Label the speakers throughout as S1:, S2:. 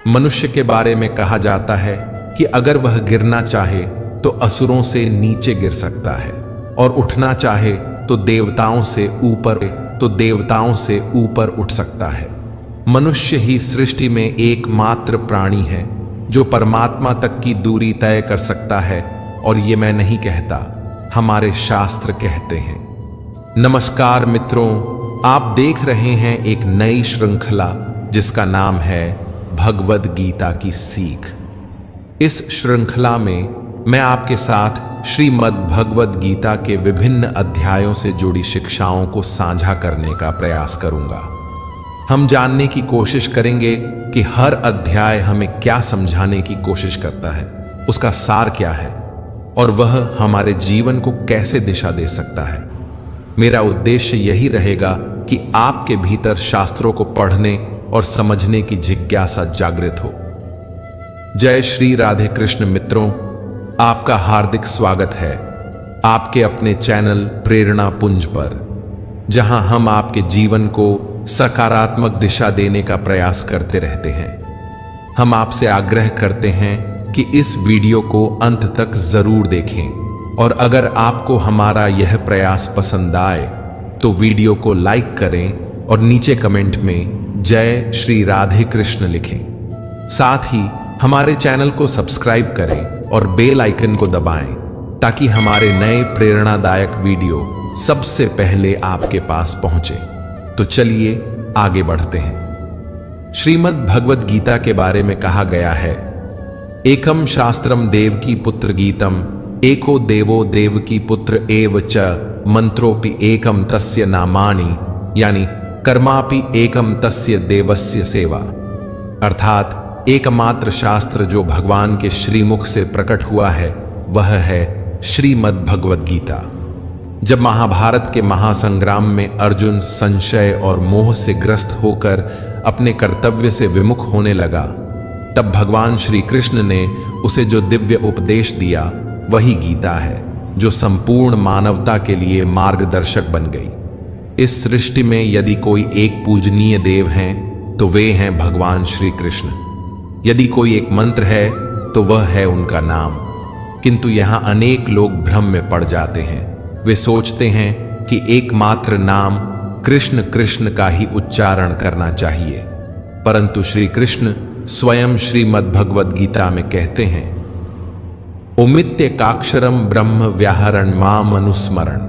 S1: मनुष्य के बारे में कहा जाता है कि अगर वह गिरना चाहे तो असुरों से नीचे गिर सकता है और उठना चाहे तो देवताओं से ऊपर उठ सकता है। मनुष्य ही सृष्टि में एकमात्र प्राणी है जो परमात्मा तक की दूरी तय कर सकता है, और ये मैं नहीं कहता, हमारे शास्त्र कहते हैं। नमस्कार मित्रों, आप देख रहे हैं एक नई श्रृंखला जिसका नाम है भगवद गीता की सीख। इस श्रृंखला में मैं आपके साथ श्रीमद् भगवद गीता के विभिन्न अध्यायों से जुड़ी शिक्षाओं को साझा करने का प्रयास करूंगा। हम जानने की कोशिश करेंगे कि हर अध्याय हमें क्या समझाने की कोशिश करता है, उसका सार क्या है और वह हमारे जीवन को कैसे दिशा दे सकता है। मेरा उद्देश्य यही रहेगा कि आपके भीतर शास्त्रों को पढ़ने और समझने की जिज्ञासा जागृत हो। जय श्री राधे कृष्ण मित्रों, आपका हार्दिक स्वागत है आपके अपने चैनल प्रेरणा पुंज पर, जहां हम आपके जीवन को सकारात्मक दिशा देने का प्रयास करते रहते हैं। हम आपसे आग्रह करते हैं कि इस वीडियो को अंत तक जरूर देखें, और अगर आपको हमारा यह प्रयास पसंद आए तो वीडियो को लाइक करें और नीचे कमेंट में जय श्री राधे कृष्ण लिखें। साथ ही हमारे चैनल को सब्सक्राइब करें और बेल आइकन को दबाएं ताकि हमारे नए प्रेरणादायक वीडियो सबसे पहले आपके पास पहुंचे। तो चलिए आगे बढ़ते हैं। श्रीमद् भगवद गीता के बारे में कहा गया है, एकम शास्त्रम देवकी पुत्र गीतम, एको देवो देवकी पुत्र एव च, मंत्रोपि एकम तस्य नामानि, यानी कर्मापि एकम तस्य देवस्य सेवा। अर्थात एकमात्र शास्त्र जो भगवान के श्रीमुख से प्रकट हुआ है वह है श्रीमद् भगवद गीता। जब महाभारत के महासंग्राम में अर्जुन संशय और मोह से ग्रस्त होकर अपने कर्तव्य से विमुख होने लगा, तब भगवान श्री कृष्ण ने उसे जो दिव्य उपदेश दिया वही गीता है, जो संपूर्ण मानवता के लिए मार्गदर्शक बन गई। इस सृष्टि में यदि कोई एक पूजनीय देव हैं तो वे हैं भगवान श्री कृष्ण। यदि कोई एक मंत्र है तो वह है उनका नाम। किंतु यहाँ अनेक लोग भ्रम में पड़ जाते हैं। वे सोचते हैं कि एकमात्र नाम कृष्ण कृष्ण का ही उच्चारण करना चाहिए, परंतु श्री कृष्ण स्वयं श्रीमद् भगवद गीता में कहते हैं, ओमित्येकाक्षरम ब्रह्म व्याहरण माम अनुस्मरण।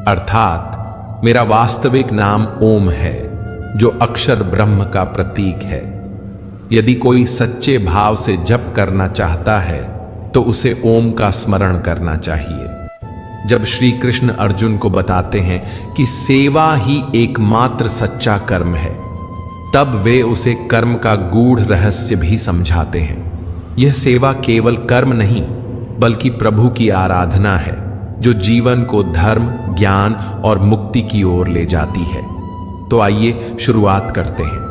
S1: अर्थात मेरा वास्तविक नाम ओम है, जो अक्षर ब्रह्म का प्रतीक है। यदि कोई सच्चे भाव से जप करना चाहता है तो उसे ओम का स्मरण करना चाहिए। जब श्री कृष्ण अर्जुन को बताते हैं कि सेवा ही एकमात्र सच्चा कर्म है, तब वे उसे कर्म का गूढ़ रहस्य भी समझाते हैं। यह सेवा केवल कर्म नहीं बल्कि प्रभु की आराधना है, जो जीवन को धर्म, ज्ञान और मुक्ति की ओर ले जाती है। तो आइए शुरुआत करते हैं।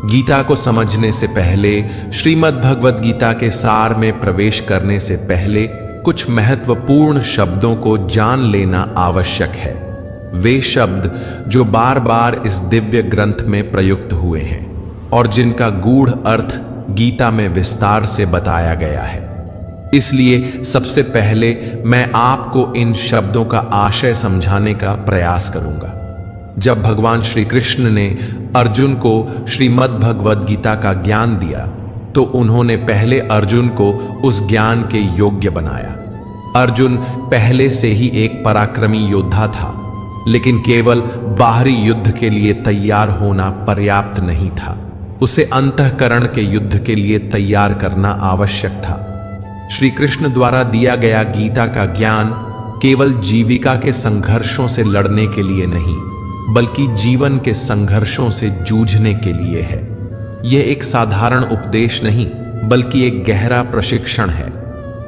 S1: गीता को समझने से पहले, श्रीमद् भगवद गीता के सार में प्रवेश करने से पहले कुछ महत्वपूर्ण शब्दों को जान लेना आवश्यक है। वे शब्द जो बार बार इस दिव्य ग्रंथ में प्रयुक्त हुए हैं और जिनका गूढ़ अर्थ गीता में विस्तार से बताया गया है। इसलिए सबसे पहले मैं आपको इन शब्दों का आशय समझाने का प्रयास करूंगा। जब भगवान श्री कृष्ण ने अर्जुन को श्रीमद् भगवद गीता का ज्ञान दिया तो उन्होंने पहले अर्जुन को उस ज्ञान के योग्य बनाया। अर्जुन पहले से ही एक पराक्रमी योद्धा था, लेकिन केवल बाहरी युद्ध के लिए तैयार होना पर्याप्त नहीं था। उसे अंतःकरण के युद्ध के लिए तैयार करना आवश्यक था। श्री कृष्ण द्वारा दिया गया गीता का ज्ञान केवल जीविका के संघर्षों से लड़ने के लिए नहीं, बल्कि जीवन के संघर्षों से जूझने के लिए है। यह एक साधारण उपदेश नहीं बल्कि एक गहरा प्रशिक्षण है,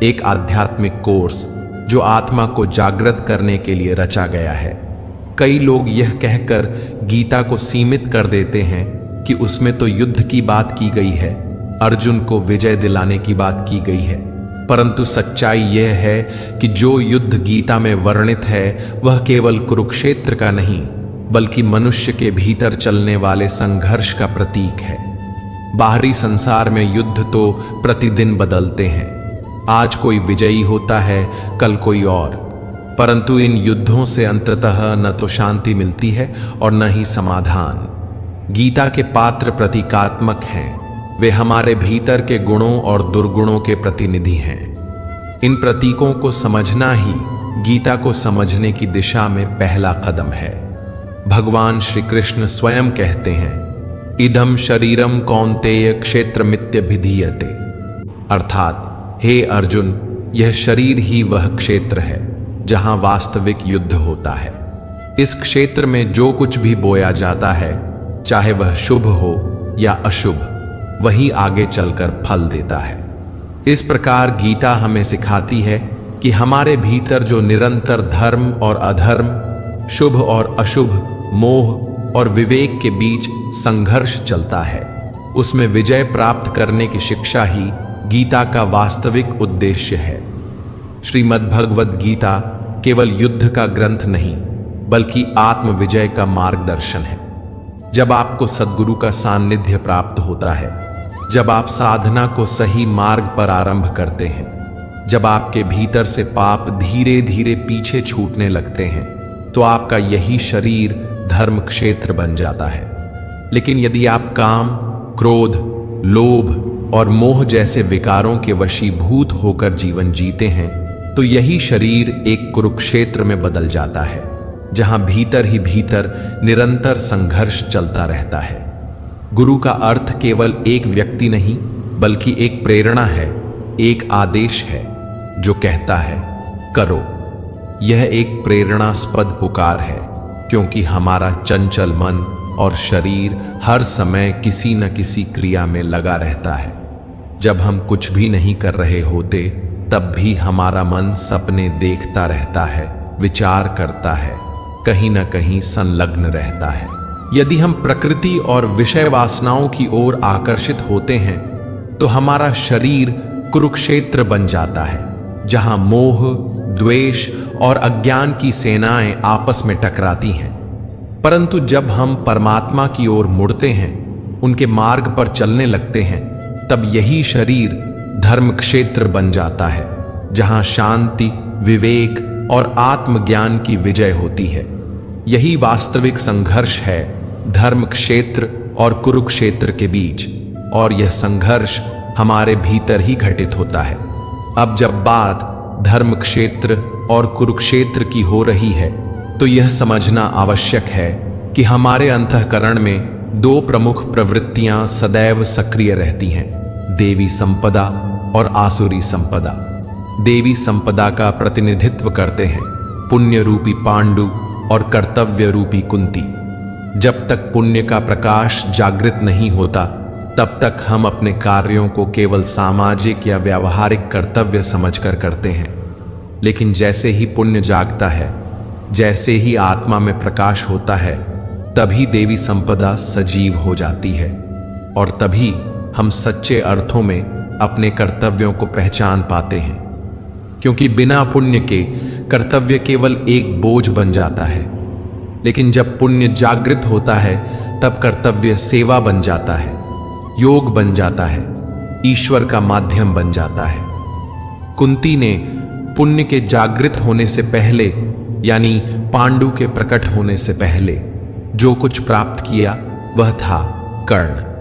S1: एक आध्यात्मिक कोर्स जो आत्मा को जागृत करने के लिए रचा गया है। कई लोग यह कहकर गीता को सीमित कर देते हैं कि उसमें तो युद्ध की बात की गई है, अर्जुन को विजय दिलाने की बात की गई है, परंतु सच्चाई यह है कि जो युद्ध गीता में वर्णित है वह केवल कुरुक्षेत्र का नहीं बल्कि मनुष्य के भीतर चलने वाले संघर्ष का प्रतीक है। बाहरी संसार में युद्ध तो प्रतिदिन बदलते हैं। आज कोई विजयी होता है, कल कोई और। परंतु इन युद्धों से अंततः न तो शांति मिलती है और न ही समाधान। गीता के पात्र प्रतीकात्मक हैं। वे हमारे भीतर के गुणों और दुर्गुणों के प्रतिनिधि हैं। इन प्रतीकों को समझना ही गीता को समझने की दिशा में पहला कदम है। भगवान श्री कृष्ण स्वयं कहते हैं, इदम शरीरम कौन्तेय क्षेत्रमित्यभिधीयते, अर्थात हे अर्जुन, यह शरीर ही वह क्षेत्र है जहां वास्तविक युद्ध होता है। इस क्षेत्र में जो कुछ भी बोया जाता है, चाहे वह शुभ हो या अशुभ, वही आगे चलकर फल देता है। इस प्रकार गीता हमें सिखाती है कि हमारे भीतर जो निरंतर धर्म और अधर्म, शुभ और अशुभ, मोह और विवेक के बीच संघर्ष चलता है, उसमें विजय प्राप्त करने की शिक्षा ही गीता का वास्तविक उद्देश्य है। श्रीमद्भगवद गीता केवल युद्ध का ग्रंथ नहीं, बल्कि आत्म विजय का मार्गदर्शन है। जब आपको सद्गुरु का सान्निध्य प्राप्त होता है, जब आप साधना को सही मार्ग पर आरंभ करते हैं, जब आपके भीतर से पाप धीरे धीरे पीछे छूटने लगते हैं, तो आपका यही शरीर धर्म क्षेत्र बन जाता है। लेकिन यदि आप काम, क्रोध, लोभ और मोह जैसे विकारों के वशीभूत होकर जीवन जीते हैं, तो यही शरीर एक कुरुक्षेत्र में बदल जाता है, जहां भीतर ही भीतर निरंतर संघर्ष चलता रहता है। गुरु का अर्थ केवल एक व्यक्ति नहीं, बल्कि एक प्रेरणा है, एक आदेश है जो कहता है करो। यह एक प्रेरणास्पद पुकार है, क्योंकि हमारा चंचल मन और शरीर हर समय किसी न किसी क्रिया में लगा रहता है। जब हम कुछ भी नहीं कर रहे होते, तब भी हमारा मन सपने देखता रहता है, विचार करता है, कहीं न कहीं संलग्न रहता है। यदि हम प्रकृति और विषय वासनाओं की ओर आकर्षित होते हैं, तो हमारा शरीर कुरुक्षेत्र बन जाता है, जहां मोह, द्वेष और अज्ञान की सेनाएं आपस में टकराती हैं। परंतु जब हम परमात्मा की ओर मुड़ते हैं, उनके मार्ग पर चलने लगते हैं, तब यही शरीर धर्म क्षेत्र बन जाता है, जहां शांति, विवेक और आत्मज्ञान की विजय होती है। यही वास्तविक संघर्ष है धर्म क्षेत्र और कुरुक्षेत्र के बीच, और यह संघर्ष हमारे भीतर ही घटित होता है। अब जब बात धर्म क्षेत्र और कुरुक्षेत्र की हो रही है, तो यह समझना आवश्यक है कि हमारे अंतःकरण में दो प्रमुख प्रवृत्तियां सदैव सक्रिय रहती हैं, देवी संपदा और आसुरी संपदा। देवी संपदा का प्रतिनिधित्व करते हैं पुण्य रूपी पांडु और कर्तव्य रूपी कुंती। जब तक पुण्य का प्रकाश जागृत नहीं होता, तब तक हम अपने कार्यों को केवल सामाजिक या व्यावहारिक कर्तव्य समझकर करते हैं। लेकिन जैसे ही पुण्य जागता है, जैसे ही आत्मा में प्रकाश होता है, तभी देवी संपदा सजीव हो जाती है, और तभी हम सच्चे अर्थों में अपने कर्तव्यों को पहचान पाते हैं। क्योंकि बिना पुण्य के कर्तव्य केवल एक बोझ बन जाता है, लेकिन जब पुण्य जागृत होता है, तब कर्तव्य सेवा बन जाता है, योग बन जाता है, ईश्वर का माध्यम बन जाता है। कुंती ने पुण्य के जागृत होने से पहले, यानी पांडु के प्रकट होने से पहले, जो कुछ प्राप्त किया वह था कर्ण।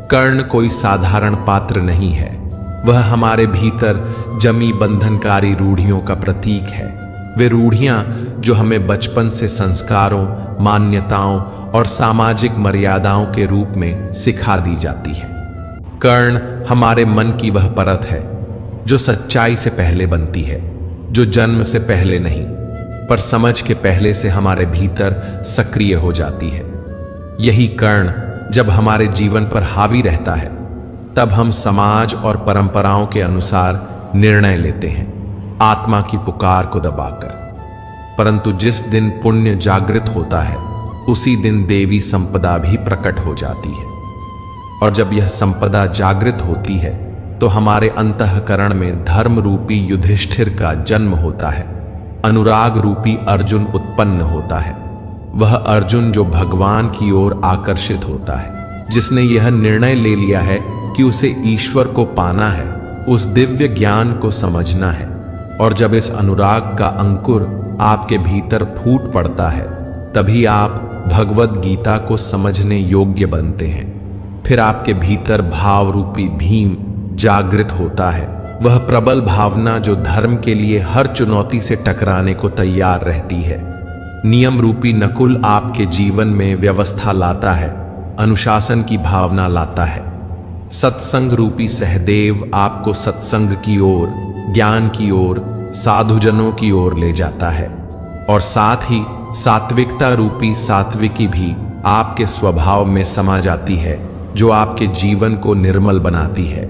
S1: कर्ण कोई साधारण पात्र नहीं है, वह हमारे भीतर जमी बंधनकारी रूढ़ियों का प्रतीक है। वे रूढ़ियां जो हमें बचपन से संस्कारों, मान्यताओं और सामाजिक मर्यादाओं के रूप में सिखा दी जाती है। कर्ण हमारे मन की वह परत है जो सच्चाई से पहले बनती है, जो जन्म से पहले नहीं, पर समझ के पहले से हमारे भीतर सक्रिय हो जाती है। यही कर्ण जब हमारे जीवन पर हावी रहता है, तब हम समाज और परंपराओं के अनुसार निर्णय लेते हैं, आत्मा की पुकार को दबाकर। परंतु जिस दिन पुण्य जागृत होता है, उसी दिन देवी संपदा भी प्रकट हो जाती है। और जब यह संपदा जागृत होती है, तो हमारे अंतःकरण में धर्म रूपी युधिष्ठिर का जन्म होता है, अनुराग रूपी अर्जुन उत्पन्न होता है। वह अर्जुन जो भगवान की ओर आकर्षित होता है, जिसने यह निर्णय ले लिया है कि उसे ईश्वर को पाना है, उस दिव्य ज्ञान को समझना है। और जब इस अनुराग का अंकुर आपके भीतर फूट पड़ता है, तभी आप भगवद गीता को समझने योग्य बनते हैं। फिर आपके भीतर भाव रूपी भीम जागृत होता है, वह प्रबल भावना जो धर्म के लिए हर चुनौती से टकराने को तैयार रहती है। नियम रूपी नकुल आपके जीवन में व्यवस्था लाता है, अनुशासन की भावना लाता है। सत्संग रूपी सहदेव आपको सत्संग की ओर, ज्ञान की ओर, साधुजनों की ओर ले जाता है। और साथ ही सात्विकता रूपी सात्विकी भी आपके स्वभाव में समा जाती है, जो आपके जीवन को निर्मल बनाती है।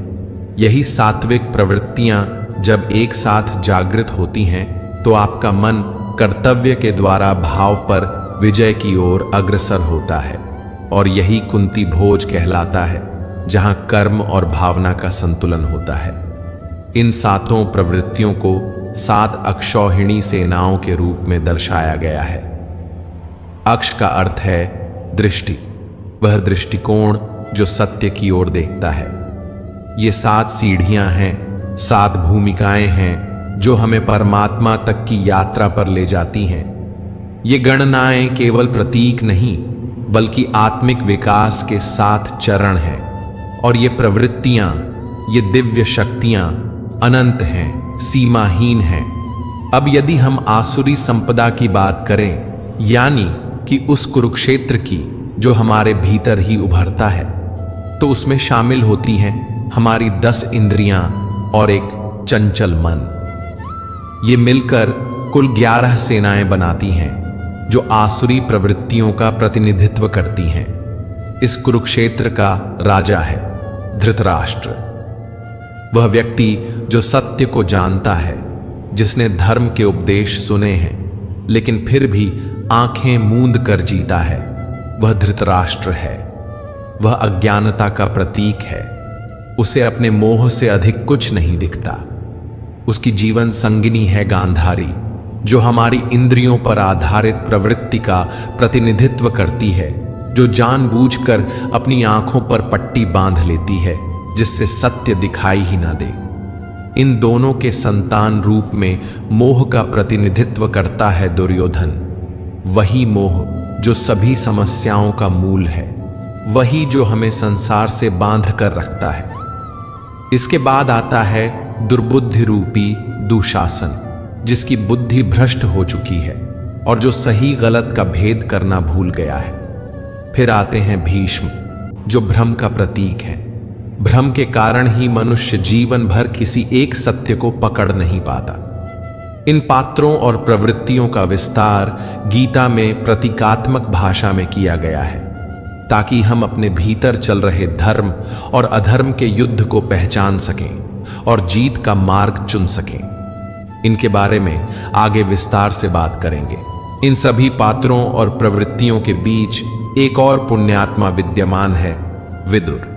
S1: यही सात्विक प्रवृत्तियां जब एक साथ जागृत होती हैं, तो आपका मन कर्तव्य के द्वारा भाव पर विजय की ओर अग्रसर होता है। और यही कुंती भोज कहलाता है, जहां कर्म और भावना का संतुलन होता है। इन सातों प्रवृत्तियों को 7 अक्षौहिणी सेनाओं के रूप में दर्शाया गया है। अक्ष का अर्थ है दृष्टि, वह दृष्टिकोण जो सत्य की ओर देखता है। ये 7 सीढ़ियां हैं, 7 भूमिकाएं हैं जो हमें परमात्मा तक की यात्रा पर ले जाती हैं। ये गणनाएं केवल प्रतीक नहीं, बल्कि आत्मिक विकास के 7 चरण हैं। और ये प्रवृत्तियां, ये दिव्य शक्तियां अनंत हैं, सीमाहीन हैं। अब यदि हम आसुरी संपदा की बात करें, यानी कि उस कुरुक्षेत्र की जो हमारे भीतर ही उभरता है, तो उसमें शामिल होती हैं हमारी 10 इंद्रियां और एक चंचल मन। ये मिलकर कुल 11 सेनाएं बनाती हैं, जो आसुरी प्रवृत्तियों का प्रतिनिधित्व करती हैं। इस कुरुक्षेत्र का राजा है धृतराष्ट्र, वह व्यक्ति जो सत्य को जानता है, जिसने धर्म के उपदेश सुने हैं, लेकिन फिर भी आंखें मूंद कर जीता है। वह धृतराष्ट्र है। वह अज्ञानता का प्रतीक है। उसे अपने मोह से अधिक कुछ नहीं दिखता। उसकी जीवन संगिनी है गांधारी, जो हमारी इंद्रियों पर आधारित प्रवृत्ति का प्रतिनिधित्व करती है, जो जानबूझकर अपनी आंखों पर पट्टी बांध लेती है, जिससे सत्य दिखाई ही ना दे। इन दोनों के संतान रूप में मोह का प्रतिनिधित्व करता है दुर्योधन। वही मोह जो सभी समस्याओं का मूल है, वही जो हमें संसार से बांध कर रखता है। इसके बाद आता है दुर्बुद्धि रूपी दुशासन, जिसकी बुद्धि भ्रष्ट हो चुकी है और जो सही गलत का भेद करना भूल गया है। फिर आते हैं भीष्म, जो भ्रम का प्रतीक है। भ्रम के कारण ही मनुष्य जीवन भर किसी एक सत्य को पकड़ नहीं पाता। इन पात्रों और प्रवृत्तियों का विस्तार गीता में प्रतीकात्मक भाषा में किया गया है, ताकि हम अपने भीतर चल रहे धर्म और अधर्म के युद्ध को पहचान सकें और जीत का मार्ग चुन सकें। इनके बारे में आगे विस्तार से बात करेंगे। इन सभी पात्रों और प्रवृत्तियों के बीच एक और पुण्यात्मा विद्यमान है, विदुर।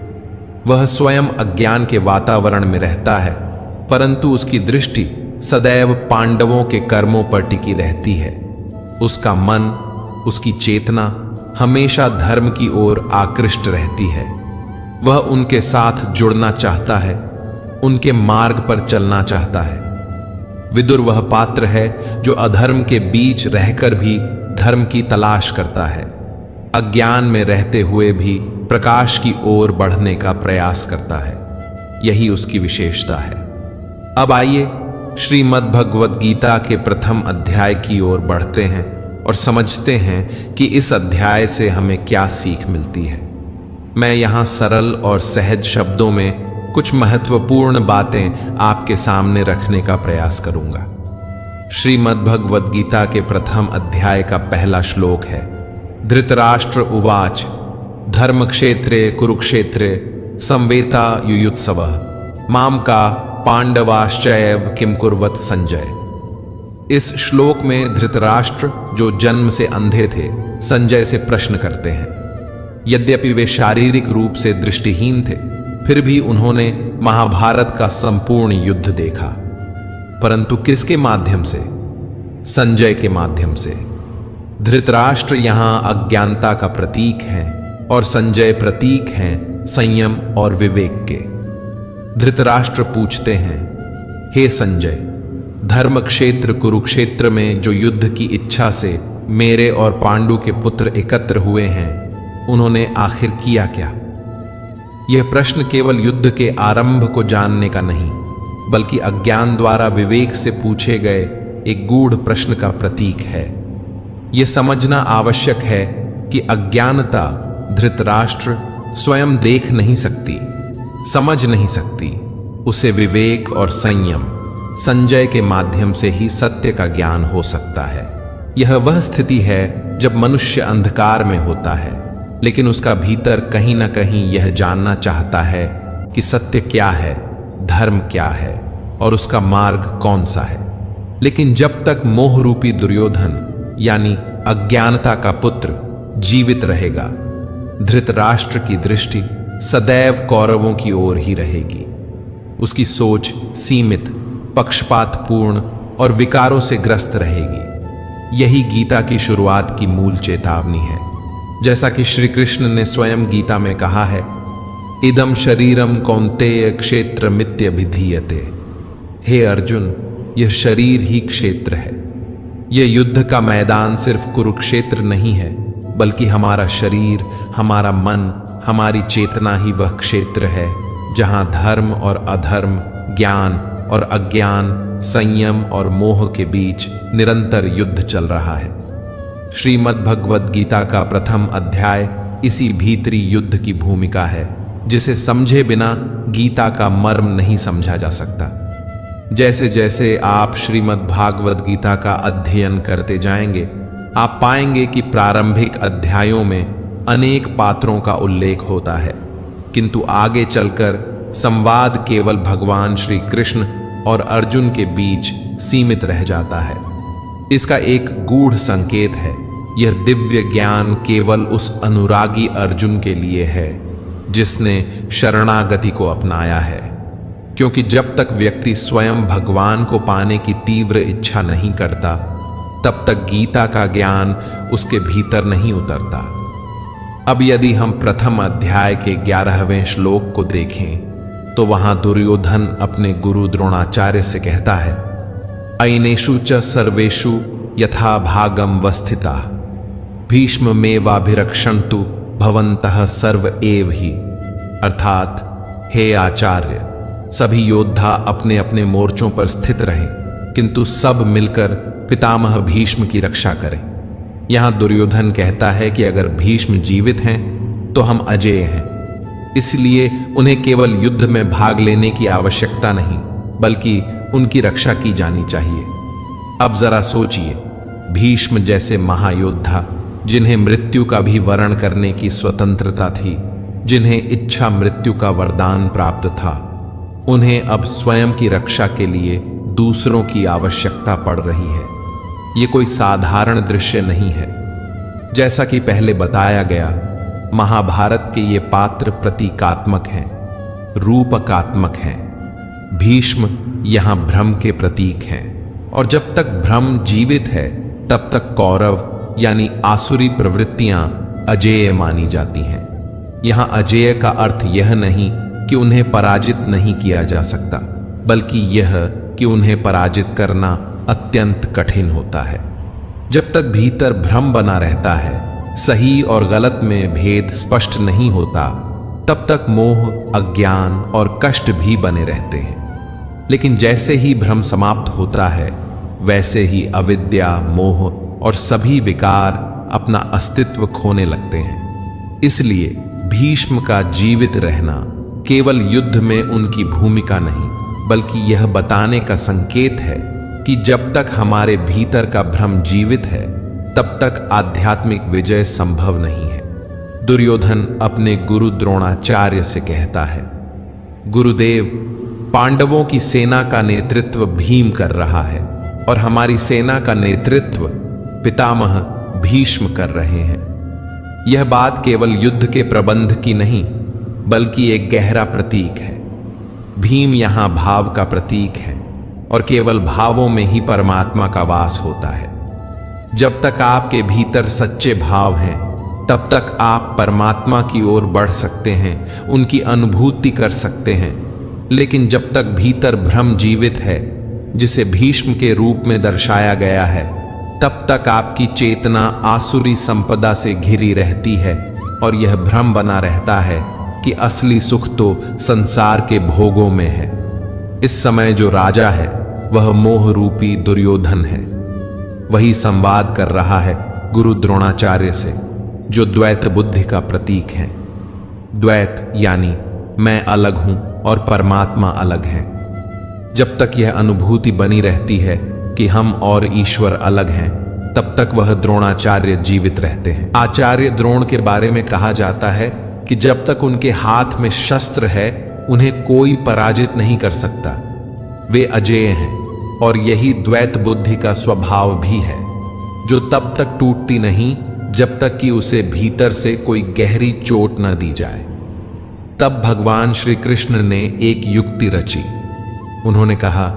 S1: वह स्वयं अज्ञान के वातावरण में रहता है, परंतु उसकी दृष्टि सदैव पांडवों के कर्मों पर टिकी रहती है। उसका मन, उसकी चेतना हमेशा धर्म की ओर आकृष्ट रहती है। वह उनके साथ जुड़ना चाहता है, उनके मार्ग पर चलना चाहता है। विदुर वह पात्र है जो अधर्म के बीच रहकर भी धर्म की तलाश करता है, अज्ञान में रहते हुए भी प्रकाश की ओर बढ़ने का प्रयास करता है। यही उसकी विशेषता है। अब आइए श्रीमद् भगवद गीता के प्रथम अध्याय की ओर बढ़ते हैं और समझते हैं कि इस अध्याय से हमें क्या सीख मिलती है। मैं यहाँ सरल और सहज शब्दों में कुछ महत्वपूर्ण बातें आपके सामने रखने का प्रयास करूंगा। श्रीमद् भगवद गीता के प्रथम अध्याय का पहला श्लोक है, धृतराष्ट्र उवाच धर्मक्षेत्रे कुरुक्षेत्रे संवेता युयुत्सवः माम का पांडवाश्चैव किम कुर्वत संजय। इस श्लोक में धृतराष्ट्र, जो जन्म से अंधे थे, संजय से प्रश्न करते हैं। यद्यपि वे शारीरिक रूप से दृष्टिहीन थे, फिर भी उन्होंने महाभारत का संपूर्ण युद्ध देखा, परंतु किसके माध्यम से? संजय के माध्यम से। धृतराष्ट्र यहां अज्ञानता का प्रतीक है, और संजय प्रतीक हैं संयम और विवेक के। धृतराष्ट्र पूछते हैं, हे संजय, धर्म क्षेत्र कुरुक्षेत्र में जो युद्ध की इच्छा से मेरे और पांडु के पुत्र एकत्र हुए हैं, उन्होंने आखिर किया क्या? यह प्रश्न केवल युद्ध के आरंभ को जानने का नहीं, बल्कि अज्ञान द्वारा विवेक से पूछे गए एक गूढ़ प्रश्न का प्रतीक है। यह समझना आवश्यक है कि अज्ञानता धृतराष्ट्र स्वयं देख नहीं सकती, समझ नहीं सकती। उसे विवेक और संयम संजय के माध्यम से ही सत्य का ज्ञान हो सकता है। यह वह स्थिति है जब मनुष्य अंधकार में होता है, लेकिन उसका भीतर कहीं ना कहीं यह जानना चाहता है कि सत्य क्या है, धर्म क्या है और उसका मार्ग कौन सा है। लेकिन जब तक मोह रूपी दुर्योधन यानी अज्ञानता का पुत्र जीवित रहेगा, धृतराष्ट्र की दृष्टि सदैव कौरवों की ओर ही रहेगी। उसकी सोच सीमित, पक्षपातपूर्ण और विकारों से ग्रस्त रहेगी। यही गीता की शुरुआत की मूल चेतावनी है। जैसा कि श्री कृष्ण ने स्वयं गीता में कहा है, इदम शरीरम कौन्तेय क्षेत्र मित्यभिधीयते। हे अर्जुन, यह शरीर ही क्षेत्र है। यह युद्ध का मैदान सिर्फ कुरुक्षेत्र नहीं है, बल्कि हमारा शरीर, हमारा मन, हमारी चेतना ही वह क्षेत्र है जहां धर्म और अधर्म, ज्ञान और अज्ञान, संयम और मोह के बीच निरंतर युद्ध चल रहा है। श्रीमद् भगवद गीता का प्रथम अध्याय इसी भीतरी युद्ध की भूमिका है, जिसे समझे बिना गीता का मर्म नहीं समझा जा सकता। जैसे जैसे आप श्रीमद् भागवत गीता का अध्ययन करते जाएंगे, आप पाएंगे कि प्रारंभिक अध्यायों में अनेक पात्रों का उल्लेख होता है, किंतु आगे चलकर संवाद केवल भगवान श्री कृष्ण और अर्जुन के बीच सीमित रह जाता है। इसका एक गूढ़ संकेत है, यह दिव्य ज्ञान केवल उस अनुरागी अर्जुन के लिए है जिसने शरणागति को अपनाया है। क्योंकि जब तक व्यक्ति स्वयं भगवान को पाने की तीव्र इच्छा नहीं करता, तब तक गीता का ज्ञान उसके भीतर नहीं उतरता। अब यदि हम प्रथम अध्याय के 11वें श्लोक को देखें, तो वहां दुर्योधन अपने गुरु द्रोणाचार्य से कहता है, अयनेषु च सर्वेषु यथा भागम वस्थिता भीष्म मेवाभिरक्षन्तु भवन्तः सर्व एव ही। अर्थात, हे आचार्य, सभी योद्धा अपने अपने मोर्चों पर स्थित रहें, किंतु सब मिलकर पितामह भीष्म की रक्षा करें। यहां दुर्योधन कहता है कि अगर भीष्म जीवित हैं तो हम अजेय हैं, इसलिए उन्हें केवल युद्ध में भाग लेने की आवश्यकता नहीं, बल्कि उनकी रक्षा की जानी चाहिए। अब जरा सोचिए, भीष्म जैसे महायोद्धा, जिन्हें मृत्यु का भी वरण करने की स्वतंत्रता थी, जिन्हें इच्छा मृत्यु का वरदान प्राप्त था, उन्हें अब स्वयं की रक्षा के लिए दूसरों की आवश्यकता पड़ रही है। ये कोई साधारण दृश्य नहीं है। जैसा कि पहले बताया गया, महाभारत के ये पात्र प्रतीकात्मक हैं, रूपकात्मक हैं। भीष्म यहां भ्रम के प्रतीक हैं, और जब तक भ्रम जीवित है, तब तक कौरव यानी आसुरी प्रवृत्तियां अजेय मानी जाती हैं। यहां अजेय का अर्थ यह नहीं कि उन्हें पराजित नहीं किया जा सकता, बल्कि यह कि उन्हें पराजित करना अत्यंत कठिन होता है। जब तक भीतर भ्रम बना रहता है, सही और गलत में भेद स्पष्ट नहीं होता, तब तक मोह, अज्ञान और कष्ट भी बने रहते हैं। लेकिन जैसे ही भ्रम समाप्त होता है, वैसे ही अविद्या, मोह और सभी विकार अपना अस्तित्व खोने लगते हैं। इसलिए भीष्म का जीवित रहना केवल युद्ध में उनकी भूमिका नहीं, बल्कि यह बताने का संकेत है कि जब तक हमारे भीतर का भ्रम जीवित है, तब तक आध्यात्मिक विजय संभव नहीं है। दुर्योधन अपने गुरु द्रोणाचार्य से कहता है, गुरुदेव, पांडवों की सेना का नेतृत्व भीम कर रहा है और हमारी सेना का नेतृत्व पितामह भीष्म कर रहे हैं। यह बात केवल युद्ध के प्रबंध की नहीं, बल्कि एक गहरा प्रतीक है। भीम यहां भाव का प्रतीक है, और केवल भावों में ही परमात्मा का वास होता है। जब तक आपके भीतर सच्चे भाव हैं, तब तक आप परमात्मा की ओर बढ़ सकते हैं, उनकी अनुभूति कर सकते हैं। लेकिन जब तक भीतर भ्रम जीवित है, जिसे भीष्म के रूप में दर्शाया गया है, तब तक आपकी चेतना आसुरी संपदा से घिरी रहती है और यह भ्रम बना रहता है कि असली सुख तो संसार के भोगों में है। इस समय जो राजा है वह मोह रूपी दुर्योधन है। वही संवाद कर रहा है गुरु द्रोणाचार्य से, जो द्वैत बुद्धि का प्रतीक है। द्वैत यानी मैं अलग हूं और परमात्मा अलग है। जब तक यह अनुभूति बनी रहती है कि हम और ईश्वर अलग हैं, तब तक वह द्रोणाचार्य जीवित रहते हैं। आचार्य द्रोण के बारे में कहा जाता है कि जब तक उनके हाथ में शस्त्र है, उन्हें कोई पराजित नहीं कर सकता। वे अजेय हैं और यही द्वैत बुद्धि का स्वभाव भी है, जो तब तक टूटती नहीं जब तक कि उसे भीतर से कोई गहरी चोट न दी जाए। तब भगवान श्री कृष्ण ने एक युक्ति रची। उन्होंने कहा,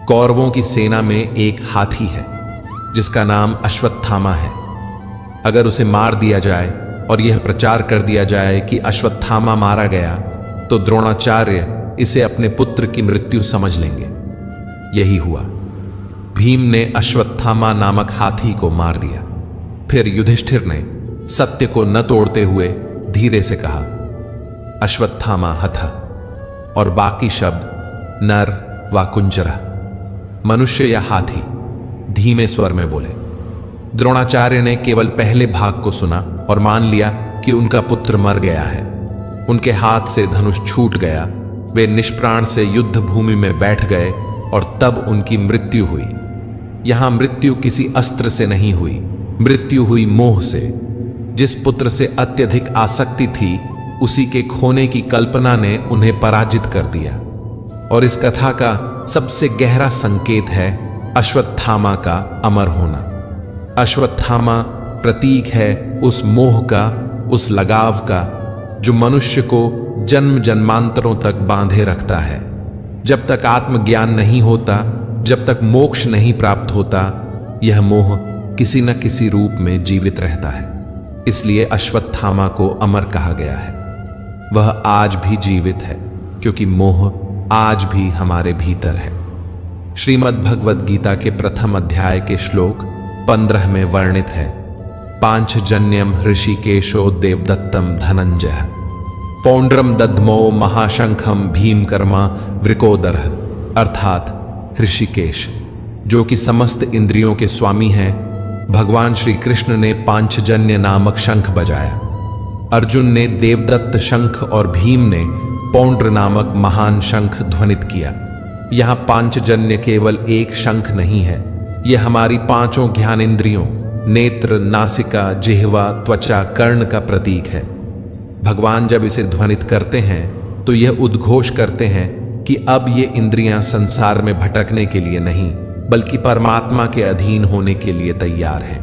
S1: कौरवों की सेना में एक हाथी है जिसका नाम अश्वत्थामा है। अगर उसे मार दिया जाए और यह प्रचार कर दिया जाए कि अश्वत्थामा मारा गया, तो द्रोणाचार्य इसे अपने पुत्र की मृत्यु समझ लेंगे। यही हुआ। भीम ने अश्वत्थामा नामक हाथी को मार दिया। फिर युधिष्ठिर ने सत्य को न तोड़ते हुए धीरे से कहा, अश्वत्थामा हथ, और बाकी शब्द नर व कुंजरा, मनुष्य या हाथी, धीमे स्वर में बोले। द्रोणाचार्य ने केवल पहले भाग को सुना और मान लिया कि उनका पुत्र मर गया है। उनके हाथ से धनुष छूट गया। वे निष्प्राण से युद्ध भूमि में बैठ गए और तब उनकी मृत्यु हुई। यहां मृत्यु किसी अस्त्र से नहीं हुई, मृत्यु हुई मोह से। जिस पुत्र से अत्यधिक आसक्ति थी, उसी के खोने की कल्पना ने उन्हें पराजित कर दिया। और इस कथा का सबसे गहरा संकेत है अश्वत्थामा का अमर होना। अश्वत्थामा प्रतीक है उस मोह का, उस लगाव का, जो मनुष्य को जन्म जन्मांतरों तक बांधे रखता है। जब तक आत्मज्ञान नहीं होता, जब तक मोक्ष नहीं प्राप्त होता, यह मोह किसी न किसी रूप में जीवित रहता है। इसलिए अश्वत्थामा को अमर कहा गया है। वह आज भी जीवित है, क्योंकि मोह आज भी हमारे भीतर है। श्रीमद् भगवद गीता के प्रथम अध्याय के श्लोक 15 में वर्णित है, पांचजन्यम ऋषिकेशो देवदत्तम धनंजय पौंड्रम दद्मो महाशंखम भीमकर्मा वृकोदर, अर्थात ऋषिकेश, जो कि समस्त इंद्रियों के स्वामी हैं। भगवान श्री कृष्ण ने पांचजन्य नामक शंख बजाया। अर्जुन ने देवदत्त शंख और भीम ने पौंड्र नामक महान शंख ध्वनित किया। यहां पांचजन्य केवल एक शंख नहीं है, यह हमारी पांचों ज्ञानेंद्रियों नेत्र, नासिका, जिह्वा, त्वचा, कर्ण का प्रतीक है। भगवान जब इसे ध्वनित करते हैं तो यह उद्घोष करते हैं कि अब ये इंद्रियां संसार में भटकने के लिए नहीं, बल्कि परमात्मा के अधीन होने के लिए तैयार हैं।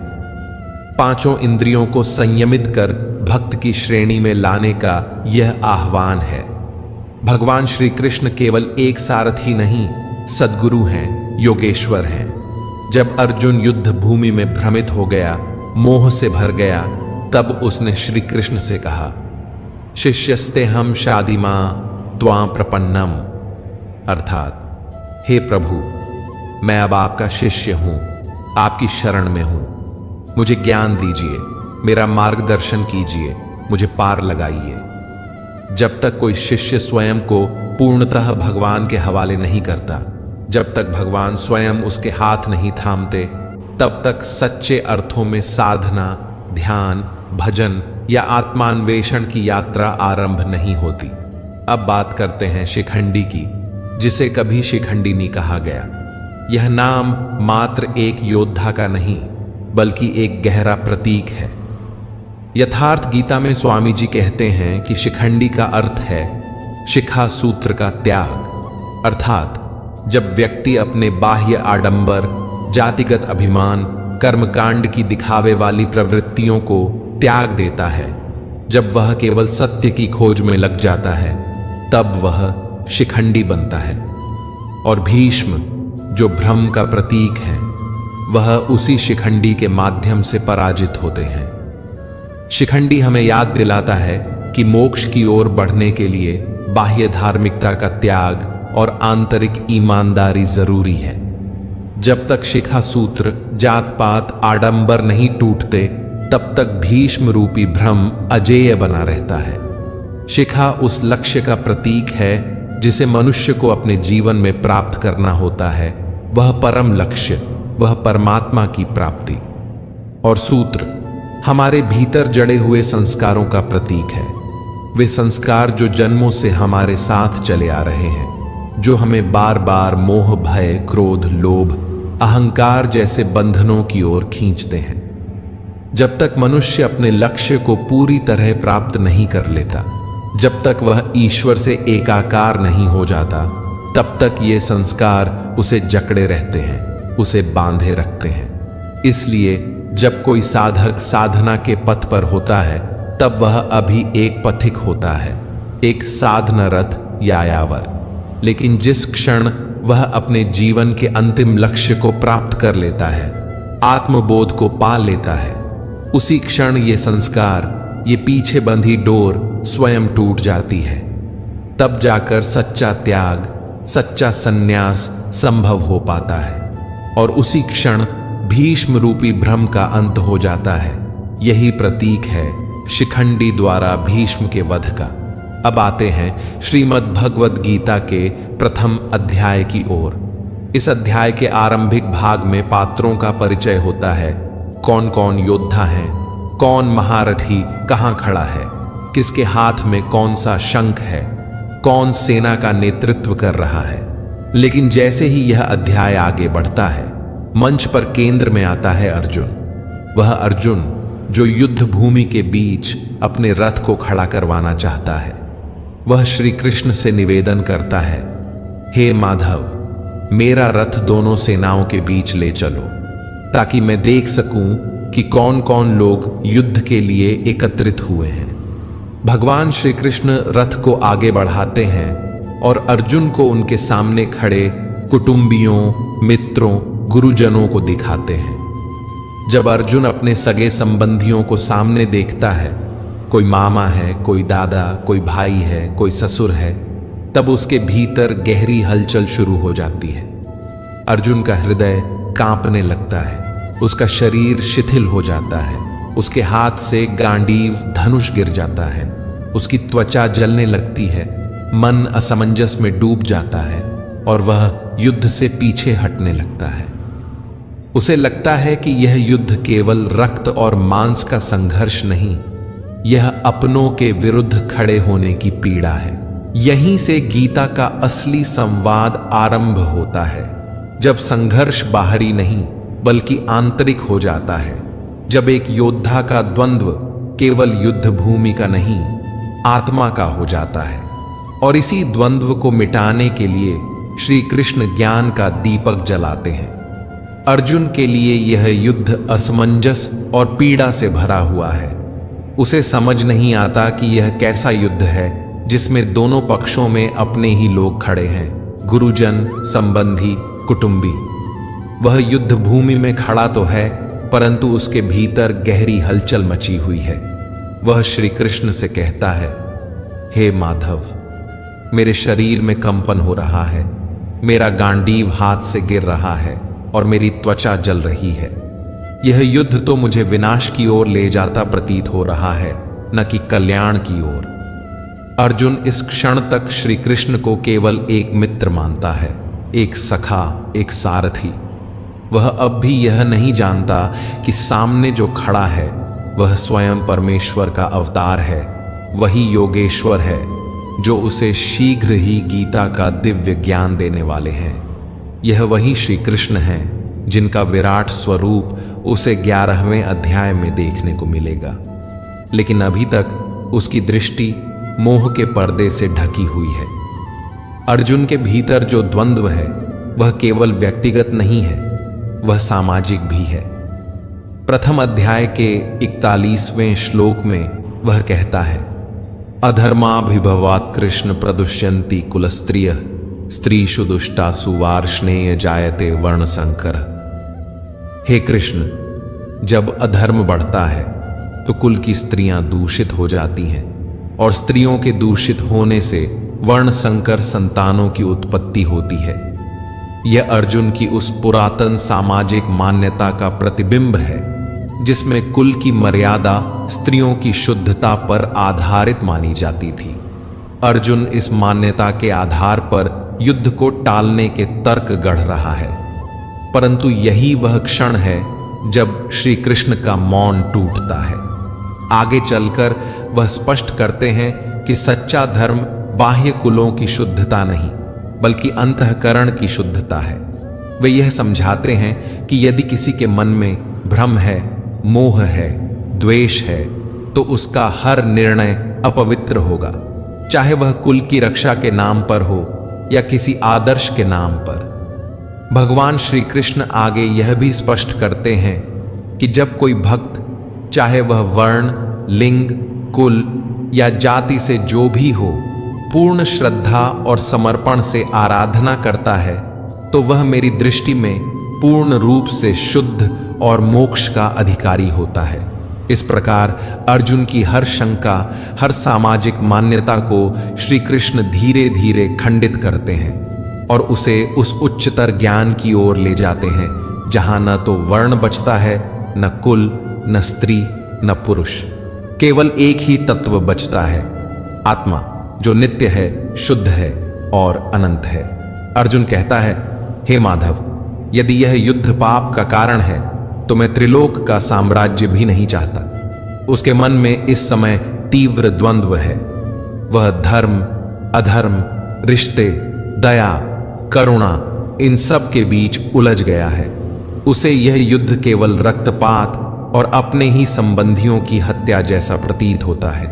S1: पांचों इंद्रियों को संयमित कर भक्त की श्रेणी में लाने का यह आह्वान है। भगवान श्री कृष्ण केवल एक सारथी नहीं, सद्गुरु हैं, योगेश्वर हैं। जब अर्जुन युद्ध भूमि में भ्रमित हो गया, मोह से भर गया, तब उसने श्री कृष्ण से कहा, शिष्यस्ते हम शादिमा त्वां प्रपन्नम, अर्थात हे प्रभु, मैं अब आपका शिष्य हूं, आपकी शरण में हूं। मुझे ज्ञान दीजिए, मेरा मार्गदर्शन कीजिए, मुझे पार लगाइए। जब तक कोई शिष्य स्वयं को पूर्णतः भगवान के हवाले नहीं करता, जब तक भगवान स्वयं उसके हाथ नहीं थामते, तब तक सच्चे अर्थों में साधना, ध्यान, भजन या आत्मान्वेषण की यात्रा आरंभ नहीं होती। अब बात करते हैं शिखंडी की, जिसे कभी शिखंडिनी कहा गया। यह नाम मात्र एक योद्धा का नहीं, बल्कि एक गहरा प्रतीक है। यथार्थ गीता में स्वामी जी कहते हैं कि शिखंडी का अर्थ है शिखा सूत्र का त्याग, अर्थात जब व्यक्ति अपने बाह्य आडंबर, जातिगत अभिमान, कर्मकांड की दिखावे वाली प्रवृत्तियों को त्याग देता है, जब वह केवल सत्य की खोज में लग जाता है, तब वह शिखंडी बनता है। और भीष्म, जो भ्रम का प्रतीक है, वह उसी शिखंडी के माध्यम से पराजित होते हैं। शिखंडी हमें याद दिलाता है कि मोक्ष की ओर बढ़ने के लिए बाह्य धार्मिकता का त्याग और आंतरिक ईमानदारी जरूरी है। जब तक शिखा सूत्र, जात पात, आडंबर नहीं टूटते, तब तक भीष्म रूपी भ्रम अजेय बना रहता है। शिखा उस लक्ष्य का प्रतीक है जिसे मनुष्य को अपने जीवन में प्राप्त करना होता है। वह परम लक्ष्य, वह परमात्मा की प्राप्ति। और सूत्र हमारे भीतर जड़े हुए संस्कारों का प्रतीक है। वे संस्कार जो जन्मों से हमारे साथ चले आ रहे हैं, जो हमें बार बार मोह, भय, क्रोध, लोभ, अहंकार जैसे बंधनों की ओर खींचते हैं। जब तक मनुष्य अपने लक्ष्य को पूरी तरह प्राप्त नहीं कर लेता, जब तक वह ईश्वर से एकाकार नहीं हो जाता, तब तक ये संस्कार उसे जकड़े रहते हैं, उसे बांधे रखते हैं। इसलिए जब कोई साधक साधना के पथ पर होता है, तब वह अभी एक पथिक होता है, एक साधनरत यायावर। लेकिन जिस क्षण वह अपने जीवन के अंतिम लक्ष्य को प्राप्त कर लेता है, आत्मबोध को पा लेता है, उसी क्षण ये संस्कार, ये पीछे बंधी डोर स्वयं टूट जाती है। तब जाकर सच्चा त्याग, सच्चा संन्यास संभव हो पाता है और उसी क्षण भीष्म रूपी भ्रम का अंत हो जाता है। यही प्रतीक है शिखंडी द्वारा भीष्म के वध का। अब आते हैं श्रीमद् भगवद गीता के प्रथम अध्याय की ओर। इस अध्याय के आरंभिक भाग में पात्रों का परिचय होता है। कौन कौन योद्धा हैं, कौन महारथी कहाँ खड़ा है, किसके हाथ में कौन सा शंख है, कौन सेना का नेतृत्व कर रहा है। लेकिन जैसे ही यह अध्याय आगे बढ़ता है, मंच पर केंद्र में आता है अर्जुन। वह अर्जुन जो युद्ध भूमि के बीच अपने रथ को खड़ा करवाना चाहता है। वह श्री कृष्ण से निवेदन करता है, हे माधव, मेरा रथ दोनों सेनाओं के बीच ले चलो, ताकि मैं देख सकूं कि कौन कौन लोग युद्ध के लिए एकत्रित हुए हैं। भगवान श्री कृष्ण रथ को आगे बढ़ाते हैं और अर्जुन को उनके सामने खड़े कुटुंबियों, मित्रों, गुरुजनों को दिखाते हैं। जब अर्जुन अपने सगे संबंधियों को सामने देखता है, कोई मामा है, कोई दादा, कोई भाई है, कोई ससुर है, तब उसके भीतर गहरी हलचल शुरू हो जाती है। अर्जुन का हृदय कांपने लगता है, उसका शरीर शिथिल हो जाता है, उसके हाथ से गांडीव धनुष गिर जाता है, उसकी त्वचा जलने लगती है, मन असमंजस में डूब जाता है और वह युद्ध से पीछे हटने लगता है। उसे लगता है कि यह युद्ध केवल रक्त और मांस का संघर्ष नहीं, यह अपनों के विरुद्ध खड़े होने की पीड़ा है। यहीं से गीता का असली संवाद आरंभ होता है, जब संघर्ष बाहरी नहीं बल्कि आंतरिक हो जाता है, जब एक योद्धा का द्वंद्व केवल युद्ध भूमि का नहीं, आत्मा का हो जाता है। और इसी द्वंद्व को मिटाने के लिए श्री कृष्ण ज्ञान का दीपक जलाते हैं। अर्जुन के लिए यह युद्ध असमंजस और पीड़ा से भरा हुआ है। उसे समझ नहीं आता कि यह कैसा युद्ध है जिसमें दोनों पक्षों में अपने ही लोग खड़े हैं, गुरुजन, संबंधी, कुटुंबी। वह युद्ध भूमि में खड़ा तो है, परंतु उसके भीतर गहरी हलचल मची हुई है। वह श्री कृष्ण से कहता है, हे माधव, मेरे शरीर में कंपन हो रहा है, मेरा गांडीव हाथ से गिर रहा है और मेरी त्वचा जल रही है। यह युद्ध तो मुझे विनाश की ओर ले जाता प्रतीत हो रहा है, न कि कल्याण की ओर। अर्जुन इस क्षण तक श्री कृष्ण को केवल एक मित्र मानता है, एक सखा, एक सारथी। वह अब भी यह नहीं जानता कि सामने जो खड़ा है वह स्वयं परमेश्वर का अवतार है, वही योगेश्वर है जो उसे शीघ्र ही गीता का दिव्य ज्ञान देने वाले हैं। यह वही श्री कृष्ण हैं जिनका विराट स्वरूप उसे 11वें अध्याय में देखने को मिलेगा। लेकिन अभी तक उसकी दृष्टि मोह के पर्दे से ढकी हुई है। अर्जुन के भीतर जो द्वंद्व है वह केवल व्यक्तिगत नहीं है, वह सामाजिक भी है। प्रथम अध्याय के 41वें श्लोक में वह कहता है, अधर्माभिभवात् कृष्ण प्रदुष्यन्ति कुलस्त्रिय स्त्रीषु दुष्टासु वार्ष्णेय जायते वर्णसंकर। हे कृष्ण, जब अधर्म बढ़ता है तो कुल की स्त्रियां दूषित हो जाती हैं और स्त्रियों के दूषित होने से वर्ण संकर संतानों की उत्पत्ति होती है। यह अर्जुन की उस पुरातन सामाजिक मान्यता का प्रतिबिंब है जिसमें कुल की मर्यादा स्त्रियों की शुद्धता पर आधारित मानी जाती थी। अर्जुन इस मान्यता के आधार पर युद्ध को टालने के तर्क गढ़ रहा है, परंतु यही वह क्षण है जब श्री कृष्ण का मौन टूटता है। आगे चलकर वह स्पष्ट करते हैं कि सच्चा धर्म बाह्य कुलों की शुद्धता नहीं बल्कि अंतःकरण की शुद्धता है। वे यह समझाते हैं कि यदि किसी के मन में भ्रम है, मोह है, द्वेष है, तो उसका हर निर्णय अपवित्र होगा, चाहे वह कुल की रक्षा के नाम पर हो या किसी आदर्श के नाम पर। भगवान श्री कृष्ण आगे यह भी स्पष्ट करते हैं कि जब कोई भक्त, चाहे वह वर्ण, लिंग, कुल या जाति से जो भी हो, पूर्ण श्रद्धा और समर्पण से आराधना करता है तो वह मेरी दृष्टि में पूर्ण रूप से शुद्ध और मोक्ष का अधिकारी होता है। इस प्रकार अर्जुन की हर शंका, हर सामाजिक मान्यता को श्री कृष्ण धीरे धीरे खंडित करते हैं और उसे उस उच्चतर ज्ञान की ओर ले जाते हैं जहां न तो वर्ण बचता है, न कुल, न स्त्री, न पुरुष। केवल एक ही तत्व बचता है, आत्मा, जो नित्य है, शुद्ध है और अनंत है। अर्जुन कहता है, हे माधव, यदि यह युद्ध पाप का कारण है तो मैं त्रिलोक का साम्राज्य भी नहीं चाहता। उसके मन में इस समय तीव्र द्वंद्व है। वह धर्म, अधर्म, रिश्ते, दया, करुणा, इन सब के बीच उलझ गया है। उसे यह युद्ध केवल रक्तपात और अपने ही संबंधियों की हत्या जैसा प्रतीत होता है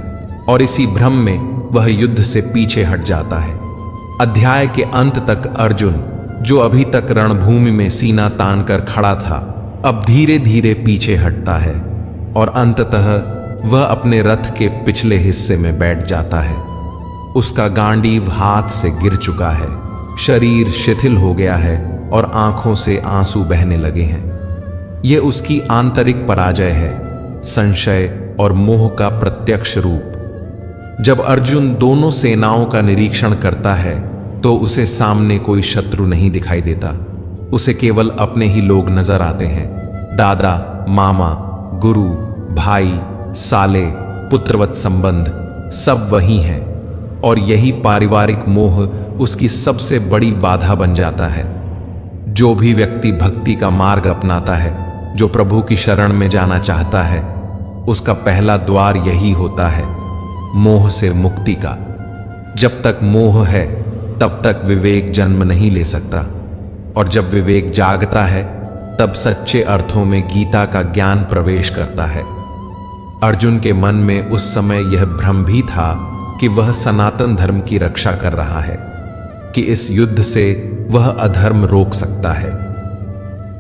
S1: और इसी भ्रम में वह युद्ध से पीछे हट जाता है। अध्याय के अंत तक अर्जुन, जो अभी तक रणभूमि में सीना तान कर खड़ा था, अब धीरे धीरे पीछे हटता है और अंततः वह अपने रथ के पिछले हिस्से में बैठ जाता है। उसका गांडीव हाथ से गिर चुका है, शरीर शिथिल हो गया है और आंखों से आंसू बहने लगे हैं। यह उसकी आंतरिक पराजय है, संशय और मोह का प्रत्यक्ष रूप। जब अर्जुन दोनों सेनाओं का निरीक्षण करता है तो उसे सामने कोई शत्रु नहीं दिखाई देता। उसे केवल अपने ही लोग नजर आते हैं। दादा, मामा, गुरु, भाई, साले, पुत्रवत संबंध सब वही हैं और यही पारिवारिक मोह उसकी सबसे बड़ी बाधा बन जाता है। जो भी व्यक्ति भक्ति का मार्ग अपनाता है, जो प्रभु की शरण में जाना चाहता है, उसका पहला द्वार यही होता है, मोह से मुक्ति का। जब तक मोह है तब तक विवेक जन्म नहीं ले सकता और जब विवेक जागता है तब सच्चे अर्थों में गीता का ज्ञान प्रवेश करता है। अर्जुन के मन में उस समय यह भ्रम भी था कि वह सनातन धर्म की रक्षा कर रहा है, कि इस युद्ध से वह अधर्म रोक सकता है,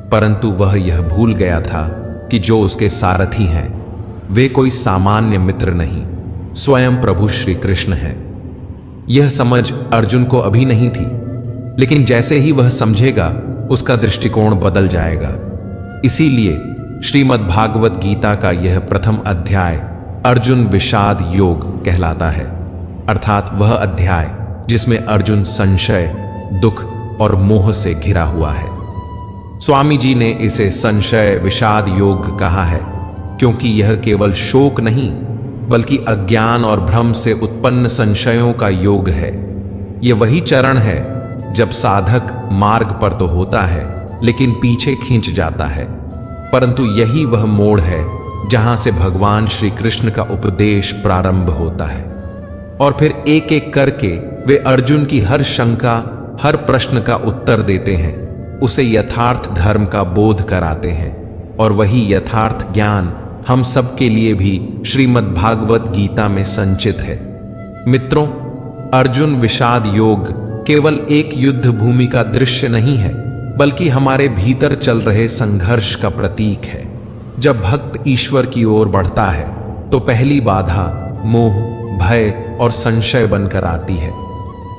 S1: परंतु वह यह भूल गया था कि जो उसके सारथी हैं वे कोई सामान्य मित्र नहीं, स्वयं प्रभु श्री कृष्ण हैं। यह समझ अर्जुन को अभी नहीं थी, लेकिन जैसे ही वह समझेगा उसका दृष्टिकोण बदल जाएगा। इसीलिए श्रीमद् भागवत गीता का यह प्रथम अध्याय अर्जुन विषाद योग कहलाता है, अर्थात वह अध्याय जिसमें अर्जुन संशय, दुख और मोह से घिरा हुआ है। स्वामी जी ने इसे संशय विषाद योग कहा है क्योंकि यह केवल शोक नहीं बल्कि अज्ञान और भ्रम से उत्पन्न संशयों का योग है। यह वही चरण है जब साधक मार्ग पर तो होता है लेकिन पीछे खींच जाता है, परंतु यही वह मोड़ है जहां से भगवान श्री कृष्ण का उपदेश प्रारंभ होता है और फिर एक एक करके वे अर्जुन की हर शंका, हर प्रश्न का उत्तर देते हैं, उसे यथार्थ धर्म का बोध कराते हैं और वही यथार्थ ज्ञान हम सब के लिए भी श्रीमद् भागवत गीता में संचित है। मित्रों, अर्जुन विषाद योग केवल एक युद्ध भूमि का दृश्य नहीं है बल्कि हमारे भीतर चल रहे संघर्ष का प्रतीक है। जब भक्त ईश्वर की ओर बढ़ता है तो पहली बाधा मोह, भय और संशय बनकर आती है।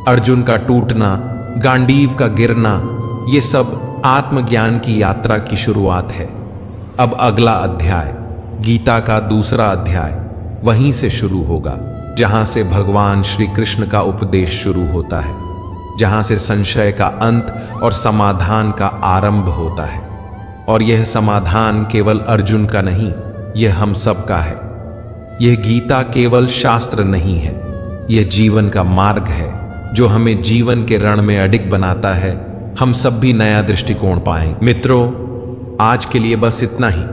S1: अर्जुन का टूटना, गांडीव का गिरना, ये सब आत्मज्ञान की यात्रा की शुरुआत है। अब अगला अध्याय गीता का दूसरा अध्याय वहीं से शुरू होगा जहां से भगवान श्री कृष्ण का उपदेश शुरू होता है, जहां से संशय का अंत और समाधान का आरंभ होता है। और यह समाधान केवल अर्जुन का नहीं, यह हम सब का है। यह गीता केवल शास्त्र नहीं है, यह जीवन का मार्ग है जो हमें जीवन के रण में अडिग बनाता है। हम सब भी नया दृष्टिकोण पाएं। मित्रों, आज के लिए बस इतना ही।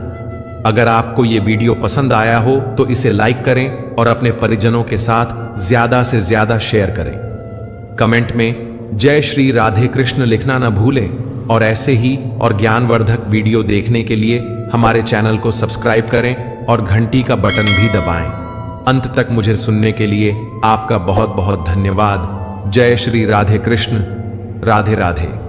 S1: अगर आपको ये वीडियो पसंद आया हो तो इसे लाइक करें और अपने परिजनों के साथ ज्यादा से ज्यादा शेयर करें। कमेंट में जय श्री राधे कृष्ण लिखना न भूलें और ऐसे ही और ज्ञानवर्धक वीडियो देखने के लिए हमारे चैनल को सब्सक्राइब करें और घंटी का बटन भी दबाएं। अंत तक मुझे सुनने के लिए आपका बहुत बहुत धन्यवाद। जय श्री राधे कृष्ण। राधे राधे।